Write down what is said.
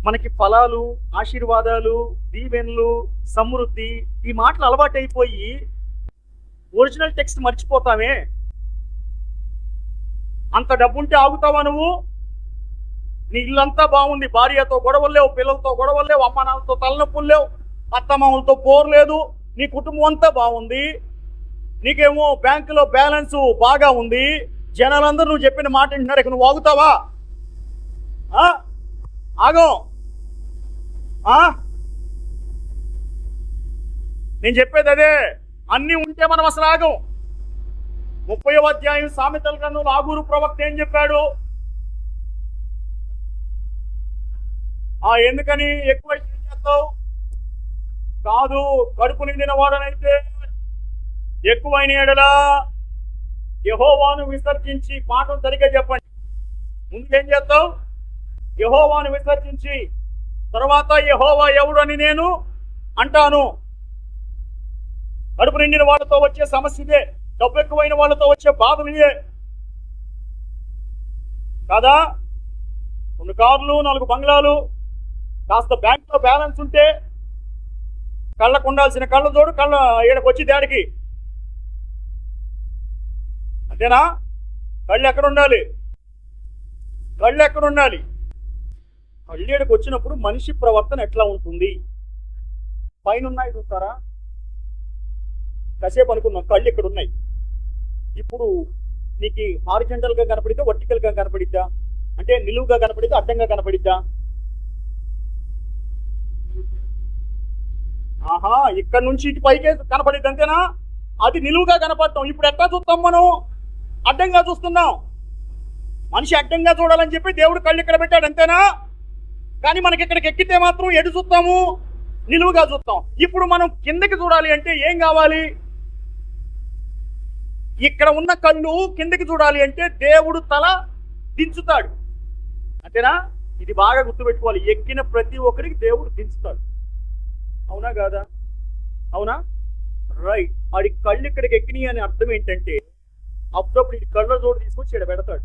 మనకి ఫలాలు, ఆశీర్వాదాలు, దీవెనలు, సమృద్ధి ఈ మాటలు అలవాటైపోయి ఒరిజినల్ టెక్స్ట్ మర్చిపోతామే. అంత డబ్బుంటే ఆగుతావా నువ్వు? నీ ఇల్లంతా బాగుంది, భార్యతో గొడవలు లేవు, పిల్లలతో గొడవలు లేవు, అమ్మ నాన్నతో తలనొప్పులు లేవు, అత్తమామలతో పోరు లేదు, నీ కుటుంబం అంతా బాగుంది, నీకేమో బ్యాంకులో బ్యాలెన్స్ బాగా ఉంది, జనాలందరూ నువ్వు చెప్పిన మాట వింటున్నారు, ఇక నువ్వు ఆగుతావా? ఆగం. నేను చెప్పేది అదే, అన్నీ ఉంటే మనం అసలు ఆగం. 30వ అధ్యాయం సామెతల గ్రంథంలో ఆగూరు ప్రవక్త ఏం చెప్పాడు? ఎందుకని ఎక్కువ ఏం చేస్తావు? కాదు, కడుపు నిండిన వాడనైతే ఎక్కువైన ఎడల యెహోవాను విసర్జించి, పాఠం సరిగ్గా చెప్పండి, ముందు ఏం చేస్తావు? యెహోవాను విసర్జించి తర్వాత యెహోవా ఎవడని నేను అంటాను. కడుపు నిండిన వాళ్ళతో వచ్చే సమస్య ఇదే, డబ్బు ఎక్కువైన వాళ్ళతో వచ్చే బాధలు ఇదే కాదా? 2 కార్లు, 4 బంగ్లాలు, కాస్త బ్యాంకులో బ్యాలెన్స్ ఉంటే కళ్ళకు ఉండాల్సిన కళ్ళ జోడు కళ్ళ ఈడకు వచ్చి దాడికి, అంతేనా? కళ్ళు ఎక్కడ ఉండాలి? కళ్ళు ఎక్కడ ఉండాలి? కళ్ళేడుకు వచ్చినప్పుడు మనిషి ప్రవర్తన ఎట్లా ఉంటుంది? పైన ఉన్నాయి చూస్తారా? కాసేపు అనుకున్నాం కళ్ళు ఇక్కడ ఉన్నాయి. ఇప్పుడు నీకు హారిజంటల్గా కనపడిద్దా, వర్టికల్గా కనపడిద్దా? అంటే నిలువుగా కనపడిద్దా, అడ్డంగా కనపడిద్దా? ఇక్కడ నుంచి ఇటు పైకే కనపడిద్ది, అంతేనా? అది నిలువుగా కనపడతాం. ఇప్పుడు ఎట్లా చూస్తాం మనం? అడ్డంగా చూస్తున్నాం. మనిషి అడ్డంగా చూడాలని చెప్పి దేవుడు కళ్ళు ఇక్కడ పెట్టాడు, అంతేనా? కానీ మనకి ఇక్కడికి ఎక్కితే మాత్రం ఎటు చూస్తాము? నిలువుగా చూస్తాం. ఇప్పుడు మనం కిందకి చూడాలి అంటే ఏం కావాలి? ఇక్కడ ఉన్న కళ్ళు కిందకి చూడాలి అంటే దేవుడు తల దించుతాడు, అంతేనా? ఇది బాగా గుర్తుపెట్టుకోవాలి. ఎక్కిన ప్రతి ఒక్కరికి దేవుడు దించుతాడు, అవునా కాదా? అవునా? రైట్. వాడి కళ్ళు ఇక్కడికి ఎక్కినాయి అని అర్థం ఏంటంటే అప్పుడప్పుడు ఇది కళ్ళ జోడు తీసుకొచ్చి ఇక్కడ పెడతాడు.